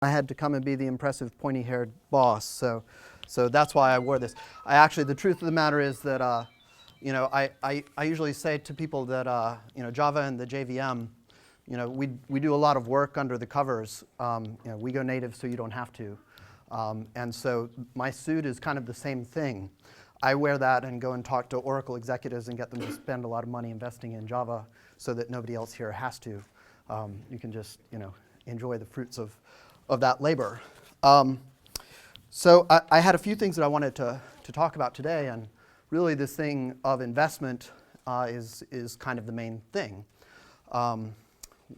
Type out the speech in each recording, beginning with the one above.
I had to come and be the impressive pointy-haired boss, so that's why I wore this. The truth of the matter is that I usually say to people that Java and the JVM, we do a lot of work under the covers. We go native so you don't have to, and so my suit is kind of the same thing. I wear that and go and talk to Oracle executives and get them to spend a lot of money investing in Java so that nobody else here has to. You can just enjoy the fruits of that labor. So I had a few things that I wanted to talk about today, and really this thing of investment is kind of the main thing.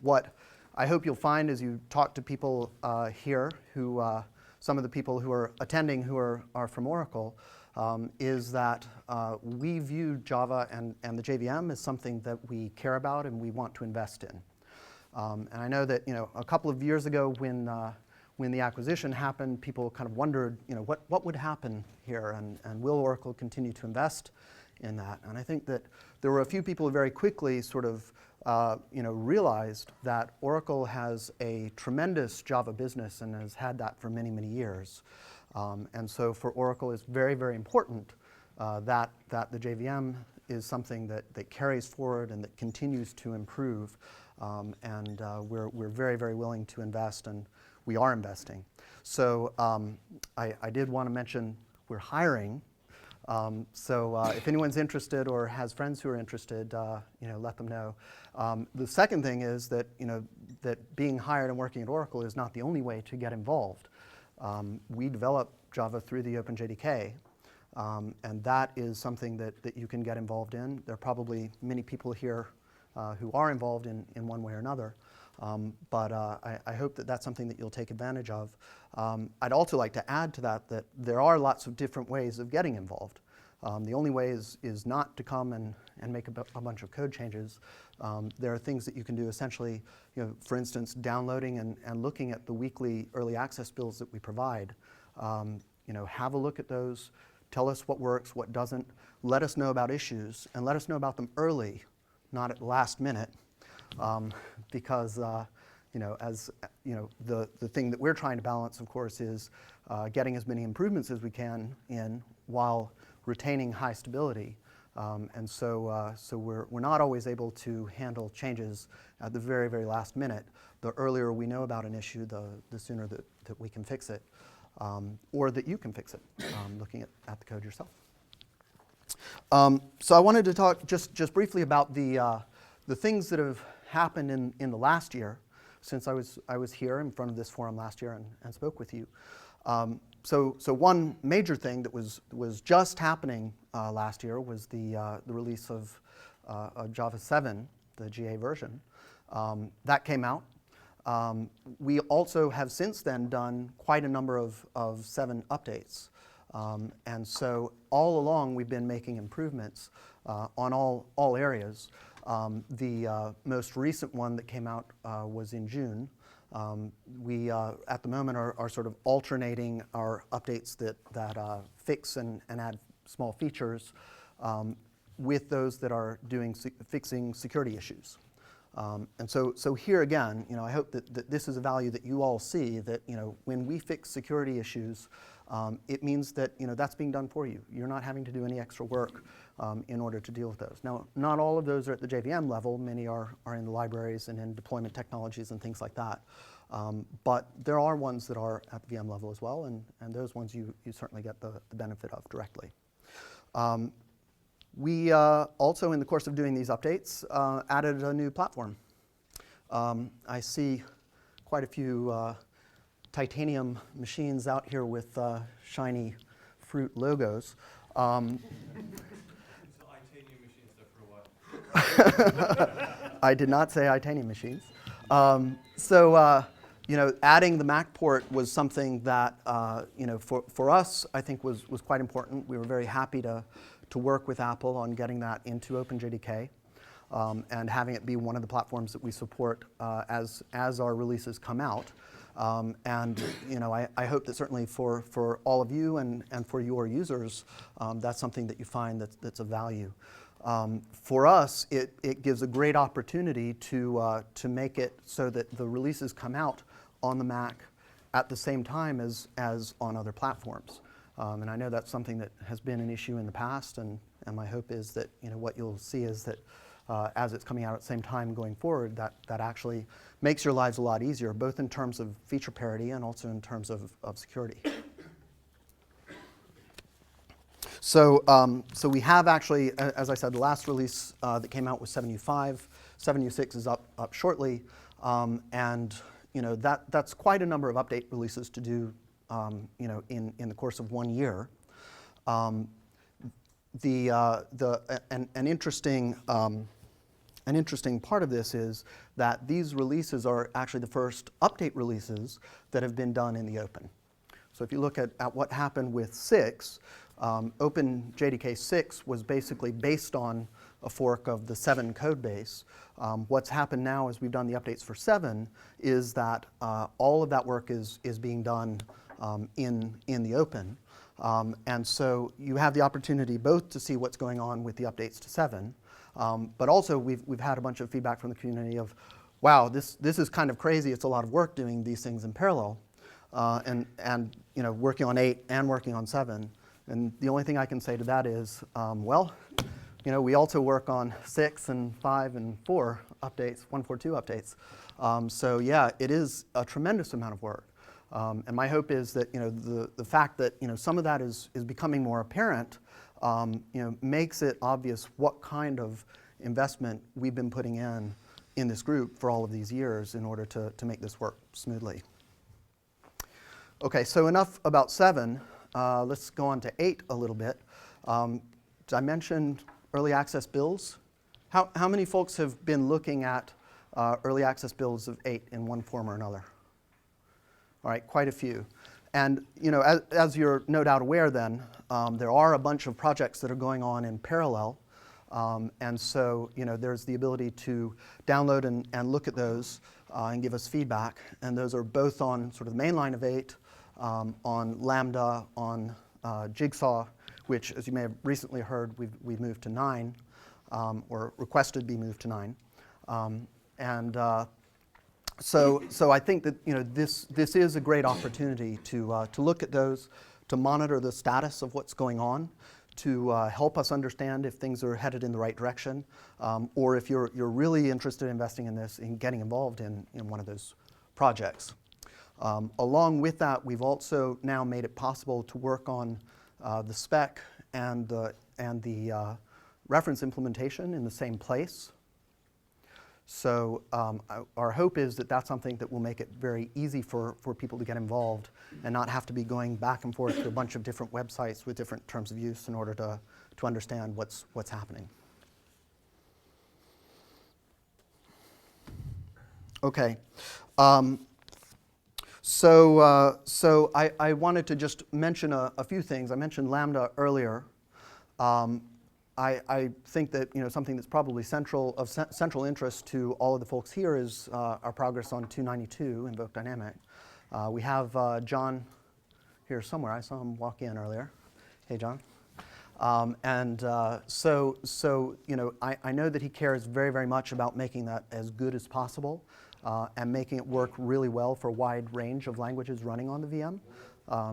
What I hope you'll find as you talk to people here, who some of the people who are attending who are from Oracle, is that we view Java and the JVM as something that we care about and we want to invest in. And I know that a couple of years ago when the acquisition happened, people kind of wondered what would happen here, and will Oracle continue to invest in that? And I think that there were a few people who very quickly sort of realized that Oracle has a tremendous Java business and has had that for many, many years. And so for Oracle, it's very, very important that the JVM is something that carries forward and that continues to improve. And we're very, very willing to invest, and we are investing. So I did want to mention we're hiring. So if anyone's interested or has friends who are interested, let them know. The second thing is that that being hired and working at Oracle is not the only way to get involved. We develop Java through the OpenJDK, and that is something that you can get involved in. There are probably many people here who are involved in one way or another. But I hope that that's something that you'll take advantage of. I'd also like to add to that there are lots of different ways of getting involved. The only way is not to come and make a bunch of code changes. There are things that you can do essentially, for instance, downloading and looking at the weekly early access builds that we provide. Have a look at those. Tell us what works, what doesn't. Let us know about issues, and let us know about them early, not at the last minute. Because the thing that we're trying to balance, of course, is getting as many improvements as we can in while retaining high stability. And so we're not always able to handle changes at the very, very last minute. The earlier we know about an issue, the sooner that we can fix it, or that you can fix it, looking at the code yourself. So I wanted to talk just briefly about the things that have happened in the last year, since I was here in front of this forum last year and spoke with you. So one major thing that was just happening last year was the release of Java 7, the GA version. That came out. We also have since then done quite a number of 7 updates. And so all along we've been making improvements on all areas. The most recent one that came out was in June. We, at the moment, are sort of alternating our updates that fix and add small features with those that are fixing security issues. And so here again, I hope that this is a value that you all see, that when we fix security issues, it means that that's being done for you. You're not having to do any extra work in order to deal with those. Now, not all of those are at the JVM level. Many are in the libraries and in deployment technologies and things like that. But there are ones that are at the VM level as well, and those ones you certainly get the benefit of directly. We also, in the course of doing these updates, added a new platform. I see quite a few titanium machines out here with shiny fruit logos. I did not say Itanium machines. Adding the Mac port was something that for us, I think was quite important. We were very happy to work with Apple on getting that into OpenJDK and having it be one of the platforms that we support as our releases come out. I hope that certainly for all of you and for your users, that's something that you find that's of value. For us, it gives a great opportunity to make it so that the releases come out on the Mac at the same time as on other platforms. And I know that's something that has been an issue in the past, and my hope is that what you'll see is that as it's coming out at the same time going forward, that actually makes your lives a lot easier, both in terms of feature parity and also in terms of security. So we have actually, as I said, the last release that came out was 7.5. 7.6 is up shortly, and that's quite a number of update releases to do, in the course of 1 year. An interesting part of this is that these releases are actually the first update releases that have been done in the open. So if you look at what happened with 6, OpenJDK 6 was basically based on a fork of the 7 code base. What's happened now as we've done the updates for 7 is that all of that work is being done in the open. And so you have the opportunity both to see what's going on with the updates to 7, but also we've had a bunch of feedback from the community of, wow, this is kind of crazy. It's a lot of work doing these things in parallel, and working on 8 and working on 7. And the only thing I can say to that is, we also work on 6 and 5 and 4 updates, 1.4.2 updates. So yeah, it is a tremendous amount of work. And my hope is that the fact that some of that is becoming more apparent, makes it obvious what kind of investment we've been putting in this group for all of these years in order to make this work smoothly. Okay, so enough about 7. Let's go on to 8 a little bit. Did I mention early access builds? How many folks have been looking at early access builds of 8 in one form or another? All right, quite a few. And as you're no doubt aware then, there are a bunch of projects that are going on in parallel. And so there's the ability to download and look at those and give us feedback. And those are both on sort of the main line of 8, on Lambda, on Jigsaw, which, as you may have recently heard, we've moved to 9, or requested be moved to 9. So I think that this is a great opportunity to look at those, to monitor the status of what's going on, to help us understand if things are headed in the right direction, or if you're really interested in investing in this, in getting involved in one of those projects. Along with that, we've also now made it possible to work on the spec and the reference implementation in the same place. So our hope is that that's something that will make it very easy for people to get involved and not have to be going back and forth to a bunch of different websites with different terms of use in order to understand what's happening. Okay. So I wanted to just mention a few things. I mentioned Lambda earlier. I think that something that's probably central interest to all of the folks here is our progress on 292 Invoke Dynamic. We have John here somewhere. I saw him walk in earlier. Hey, John. So I know that he cares very, very much about making that as good as possible and making it work really well for a wide range of languages running on the VM.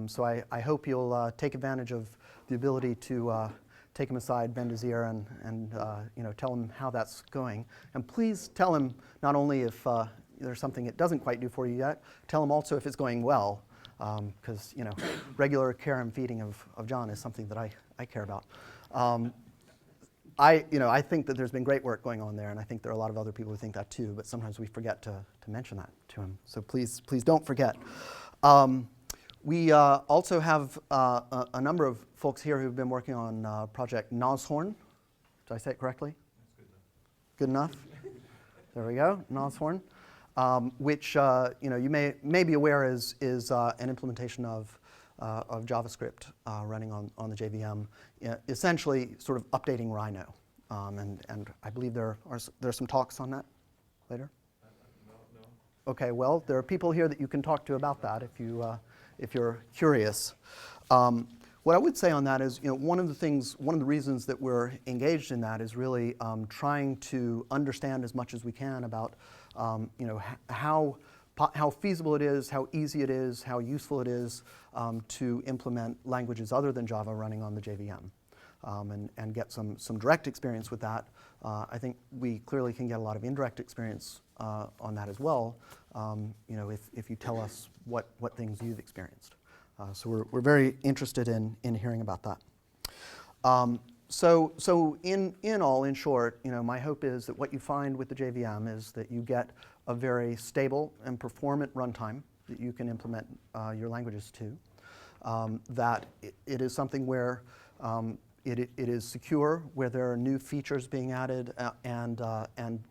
So I hope you'll take advantage of the ability to take him aside, bend his ear, and tell him how that's going. And please tell him not only if there's something it doesn't quite do for you yet, tell him also if it's going well, because regular care and feeding of John is something that I care about. I think that there's been great work going on there, and I think there are a lot of other people who think that too, but sometimes we forget to mention that to him. So please don't forget. We also have a number of folks here who've been working on Project Noshorn. Did I say it correctly? That's good enough. Good enough? There we go, Noshorn, which you may be aware is an implementation of JavaScript running on the JVM, essentially sort of updating Rhino. And I believe there are some talks on that later? No. Okay, well, there are people here that you can talk to about that if you're curious. What I would say on that is, one of the reasons that we're engaged in that is really trying to understand as much as we can about, how how feasible it is, how easy it is, how useful it is to implement languages other than Java running on the JVM, and get some direct experience with that. I think we clearly can get a lot of indirect experience on that as well, if you tell us what things you've experienced. So we're very interested in hearing about that. So in all, in short, my hope is that what you find with the JVM is that you get a very stable and performant runtime that you can implement your languages to. That it is something where it is secure, where there are new features being added, and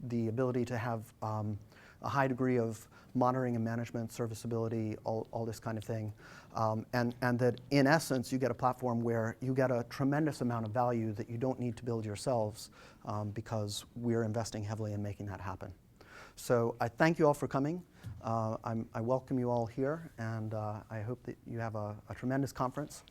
the ability to have a high degree of monitoring and management, serviceability, all this kind of thing. And that in essence, you get a platform where you get a tremendous amount of value that you don't need to build yourselves, because we're investing heavily in making that happen. So I thank you all for coming. I welcome you all here, and I hope that you have a tremendous conference.